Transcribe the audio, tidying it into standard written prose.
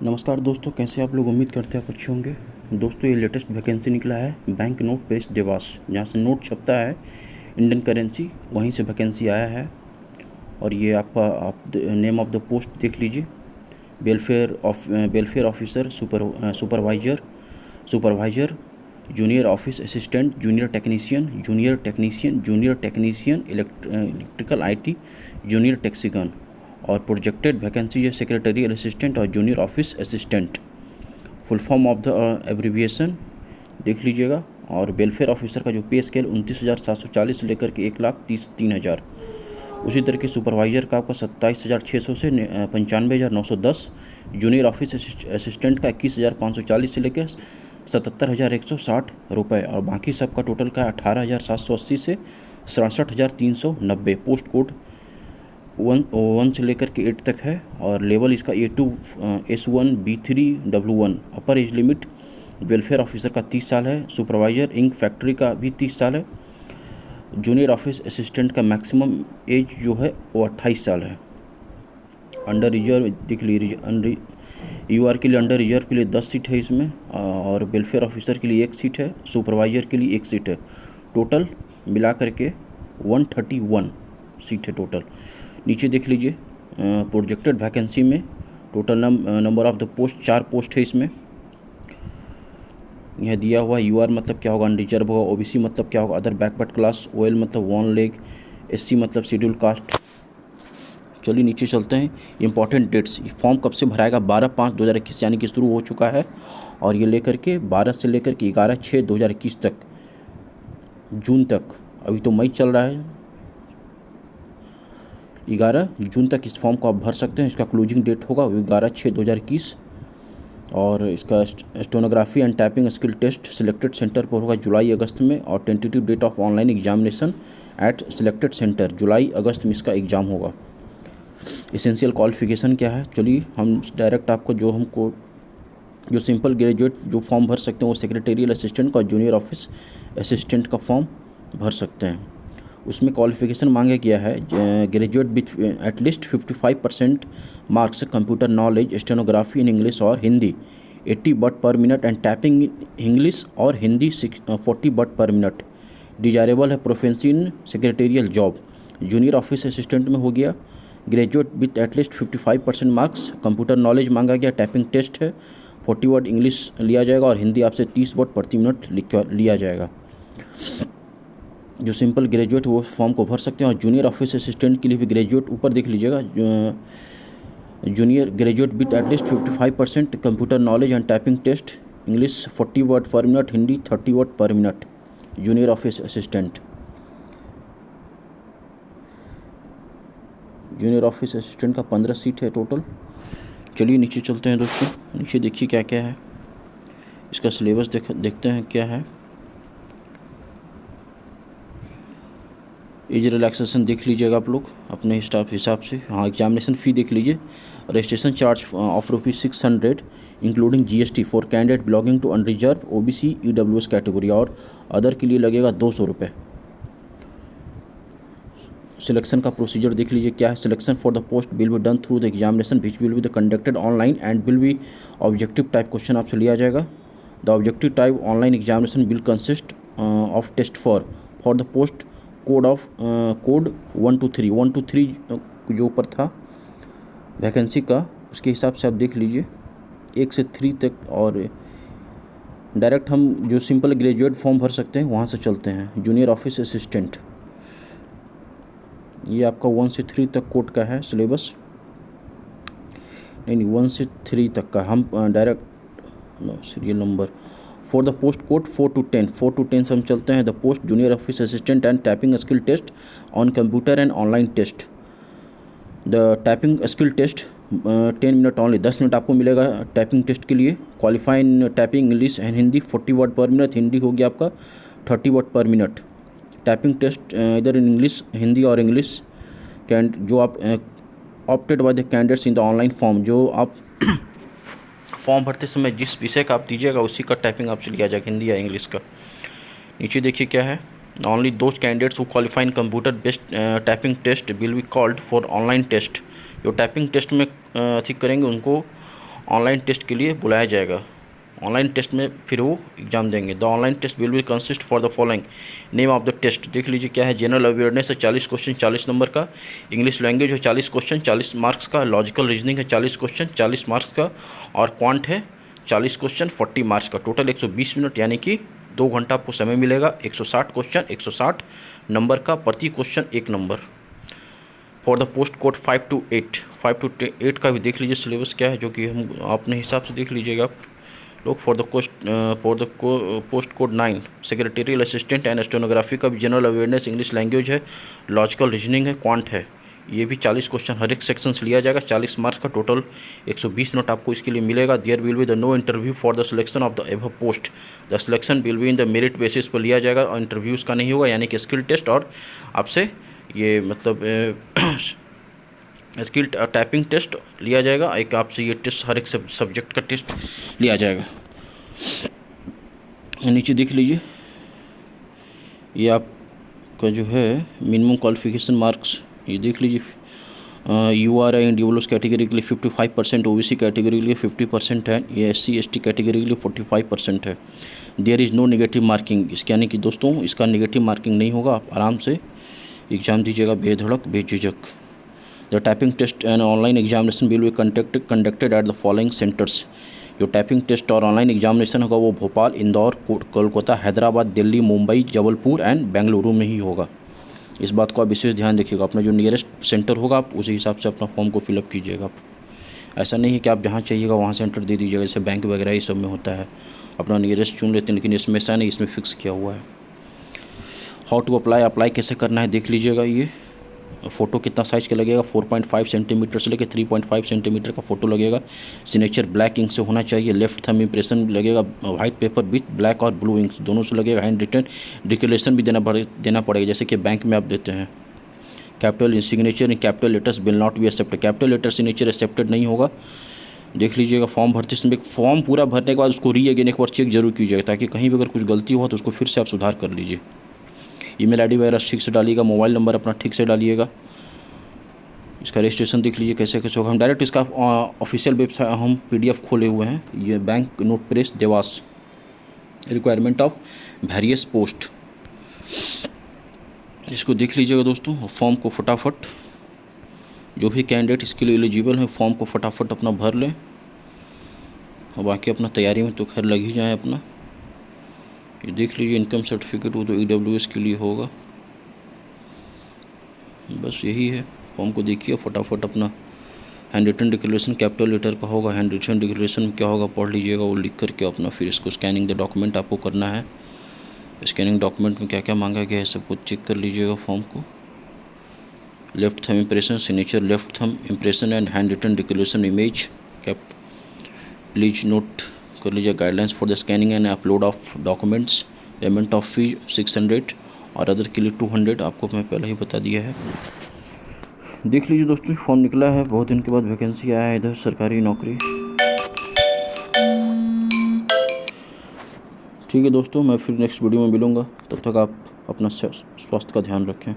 नमस्कार दोस्तों, कैसे आप लोग? उम्मीद करते हैं आप अच्छे होंगे। दोस्तों, ये लेटेस्ट वैकेंसी निकला है बैंक नोट पेस्ट देवास, जहाँ से नोट छपता है इंडियन करेंसी, वहीं से वैकेंसी आया है। और ये आप नेम ऑफ द पोस्ट देख लीजिए। Welfare officer, supervisor, junior office assistant, junior technician electrical IT, junior टेक्सीगन। और प्रोजेक्टेड वैकेंसी है सेक्रेटरियल असिस्टेंट और junior office assistant. Full form of the abbreviation देख लीजिएगा। और वेलफेयर ऑफिसर का जो पे स्केल 29,740 से लेकर के 1,33,000। उसी तरह के सुपरवाइजर का आपका 27,600 से 95,910। जूनियर ऑफिस असिस्टेंट का 21,540 से लेकर 77,160 रुपये। और बाकी सबका टोटल का 18,780 से 67,390। पोस्ट कोड 1 से लेकर के 8 तक है। और लेवल इसका A2 S1 B3 W1। अपर एज लिमिट वेलफेयर ऑफिसर का 30 साल है। सुपरवाइजर इंक फैक्ट्री का भी 30 साल है। जूनियर ऑफिस असिस्टेंट का मैक्सिमम एज जो है वो 28 साल है। अंडर रिजर्व देख लीजिए, UR के लिए अंडर रिजर्व के लिए 10 सीट है इसमें। और वेलफेयर ऑफिसर के लिए 1 सीट है। सुपरवाइजर के लिए 1 सीट है। टोटल मिला करके 131 सीट है टोटल। नीचे देख लीजिए, प्रोजेक्टेड वैकेंसी में total number of the post 4 post है इसमें। यह दिया हुआ UR मतलब क्या होगा, अनरिजर्व होगा। OBC मतलब क्या होगा, अदर बैकवर्ड क्लास। OL मतलब वन लेग। SC मतलब शेड्यूल कास्ट। चलिए नीचे चलते हैं। इंपॉर्टेंट डेट्स, फॉर्म कब से भराएगा? 12/5/2021 यानी कि शुरू हो चुका है। और ये लेकर के 12 से लेकर के 11/6/2021 तक, जून तक। अभी तो मई चल रहा है। 11 जून तक इस फॉर्म को आप भर सकते हैं। इसका क्लोजिंग डेट होगा 11/6/2021। और इसका stenography and typing skill test selected centre पर होगा जुलाई-अगस्त में। और tentative date of online examination at selected centre, जुलाई-अगस्त में इसका एग्ज़ाम होगा। एसेंशियल क्वालिफिकेशन क्या है? चलिए हम डायरेक्ट आपको जो सिंपल ग्रेजुएट जो फॉर्म भर सकते हैं वो सेक्रेटरियल असिस्टेंट का, जूनियर ऑफिस असिस्टेंट का फॉर्म भर सकते हैं। उसमें क्वालिफिकेशन मांगा गया है graduate with at least 55% marks, computer knowledge, stenography in English और Hindi 80 word per minute and typing English और Hindi 40 word per minute. Desirable है proficiency in secretarial job. Junior office assistant में हो गया graduate with at least 55% marks, computer knowledge मांगा गया, typing test है, 40 word English लिया जाएगा और हिंदी आपसे 30 वर्ड प्रति मिनट लिया जाएगा। जो सिंपल ग्रेजुएट वो फॉर्म को भर सकते हैं। और जूनियर ऑफिस असिस्टेंट के लिए भी ग्रेजुएट ऊपर देख लीजिएगा, junior graduate with at least 55% computer knowledge and typing test, English 40 word per minute, Hindi 30 word per minute. Junior office assistant का 15 सीट है टोटल। चलिए नीचे चलते हैं दोस्तों। नीचे देखिए क्या क्या है। इसका सिलेबस देखते हैं क्या है। एज रिलैक्सेशन देख लीजिएगा आप लोग अपने हिसाब से। हाँ, एग्जामिनेशन फ़ी देख लीजिए। Registration charge of ₹600 including GST for candidate belonging to unreserve, OBC, EWS category. और अदर के लिए लगेगा 200 रुपये। सिलेक्शन का प्रोसीजर देख लीजिए क्या है। Selection for the post will be done through the examination which will be the conducted online and will be objective type question आपसे लिया जाएगा। The objective type online examination will consist of test for the post code 1 to 3 जो ऊपर था vacancy का, उसके हिसाब से आप देख लीजिए 1 से 3 तक। और डायरेक्ट हम जो सिंपल ग्रेजुएट फॉर्म भर सकते हैं वहाँ से चलते हैं। जूनियर ऑफिस असिस्टेंट, ये आपका 1 से 3 तक कोड का है सिलेबस। नहीं 1 से 3 तक का हम direct serial number for the post code 4 to 10 से हम चलते हैं। The post junior office assistant and typing skill test on computer and online test. The typing skill test 10 minute only, 10 minute आपको मिलेगा टाइपिंग टेस्ट के लिए। Qualify in typing English and Hindi 40 word per minute, Hindi हो गया आपका 30 word per minute. Typing test इधर in English, Hindi और English. जो आप opted by the candidates in the online form, जो आप फॉर्म भरते समय जिस विषय का आप दीजिएगा उसी का टाइपिंग आपसे लिया जाएगा, हिंदी या इंग्लिश का। नीचे देखिए क्या है। Only those candidates who qualify in computer based typing test will be called for online test. जो टाइपिंग टेस्ट में ठीक करेंगे उनको ऑनलाइन टेस्ट के लिए बुलाया जाएगा। ऑनलाइन टेस्ट में फिर वो एग्ज़ाम देंगे। The online test will be consist for the following. Name of the test देख लीजिए क्या है। जनरल अवेयरनेस है 40 क्वेश्चन 40 नंबर का। इंग्लिश लैंग्वेज है 40 क्वेश्चन 40 मार्क्स का। लॉजिकल रीजनिंग है 40 क्वेश्चन 40 मार्क्स का। और क्वांट है 40 क्वेश्चन 40 मार्क्स का। टोटल 120 मिनट यानी कि 2 घंटा आपको समय मिलेगा। 160 क्वेश्चन 160 नंबर का, प्रति question 1 number. For the post code 5 to 8 का भी देख लीजिए सिलेबस क्या है, जो कि हम अपने हिसाब से देख लीजिएगा आप लोग। For the post code 9 secretarial assistant and stenography का भी जनरल अवेयरनेस, इंग्लिश लैंग्वेज है, लॉजिकल रीजनिंग है, क्वांट है। ये भी 40 क्वेश्चन हर एक सेक्शन से लिया जाएगा। 40 मार्क्स का टोटल 120 मिनट आपको इसके लिए मिलेगा। There will be the no interview for the selection of the above post. The selection will be in the merit basis पर लिया जाएगा और इंटरव्यूज़ का नहीं होगा, यानी कि स्किल टेस्ट और आपसे ये मतलब स्किल टाइपिंग टेस्ट लिया जाएगा। एक आपसे ये टेस्ट हर एक सब्जेक्ट का टेस्ट लिया जाएगा। नीचे देख लीजिए, ये आपका जो है मिनिमम क्वालिफिकेशन मार्क्स ये देख लीजिए। URI एंड DWS कैटेगरी के लिए 55%, OBC कैटेगरी के लिए 50% है, ये SC ST कैटेगरी के लिए 45% है। There is no negative marking. इसके यानी कि दोस्तों इसका नेगेटिव मार्किंग नहीं होगा, आप आराम से एग्ज़ाम दीजिएगा बेधड़क बेझिझक। The typing test and online examination will be conducted at the following centres. जो टाइपिंग टेस्ट और ऑनलाइन एग्जामिनेशन होगा वो भोपाल, इंदौर, कोलकाता, हैदराबाद, दिल्ली, मुंबई, जबलपुर एंड बेंगलुरु में ही होगा। इस बात को आप विशेष ध्यान रखिएगा। अपना जो नियरेस्ट सेंटर होगा आप उसी हिसाब से अपना फॉर्म को फिलअप कीजिएगा। आप ऐसा नहीं है कि आप जहाँ चाहिएगा वहाँ सेंटर दे दीजिएगा, जैसे बैंक वगैरह ये सब में होता है। अपना नियरेस्ट चुन लेते हैं, लेकिन इसमें ऐसा नहीं, इसमें फिक्स किया हुआ है। हाउ टू अप्लाई कैसे करना है देख लीजिएगा। ये फ़ोटो कितना साइज़ का लगेगा, 4.5 सेंटीमीटर से लेकर 3.5 सेंटीमीटर का फ़ोटो लगेगा। सिग्नेचर ब्लैक इंक से होना चाहिए। लेफ्ट थंब इम्प्रेशन लगेगा वाइट पेपर विथ ब्लैक और ब्लू इंक दोनों से लगेगा। हैंड रिटन डिक्लेरेशन भी देना पड़ेगा, जैसे कि बैंक में आप देते हैं। Capital signature in capital letters will not be accepted. Capital letter signature accepted नहीं होगा। देख लीजिएगा फॉर्म भरते समय फॉर्म पूरा भरने के बाद उसको री एक बार चेक जरूर कीजिएगा, ताकि कहीं भी अगर कुछ गलती हो तो उसको फिर से आप सुधार कर लीजिए। ईमेल आईडी वगैरह ठीक से डालिएगा, मोबाइल नंबर अपना ठीक से डालिएगा। इसका रजिस्ट्रेशन देख लीजिए कैसे कैसे होगा। हम डायरेक्ट इसका ऑफिशियल वेबसाइट हम PDF खोले हुए हैं। ये bank note press Dewas, requirement of various post, इसको देख लीजिएगा दोस्तों। फॉर्म को फटाफट जो भी कैंडिडेट इसके लिए एलिजिबल है फॉर्म को फटाफट अपना भर लें, और बाकी अपना तैयारी में तो खैर लग ही जाए अपना। ये देख लीजिए इनकम सर्टिफिकेट वो तो EWS के लिए होगा। बस यही है, फॉर्म को देखिए फटाफट अपना। Hand written declaration capital letter का होगा। हैंड रिटन डिक्लेरेशन में क्या होगा पढ़ लीजिएगा, वो लिख करके अपना फिर इसको स्कैनिंग द डॉक्यूमेंट आपको करना है। स्कैनिंग डॉक्यूमेंट में क्या क्या मांगा गया है सब कुछ चेक कर लीजिएगा फॉर्म को। Left thumb impression, signature left thumb impression and hand written declaration image kept. Please note कर लीजिए guidelines for the scanning and upload of documents. Payment of fee 600 और अदर के लिए 200 आपको मैं पहले ही बता दिया है। देख लीजिए दोस्तों फॉर्म निकला है, बहुत दिन के बाद वैकेंसी आया है इधर, सरकारी नौकरी। ठीक है दोस्तों, मैं फिर नेक्स्ट वीडियो में मिलूँगा, तब तक आप अपना स्वास्थ्य का ध्यान रखें।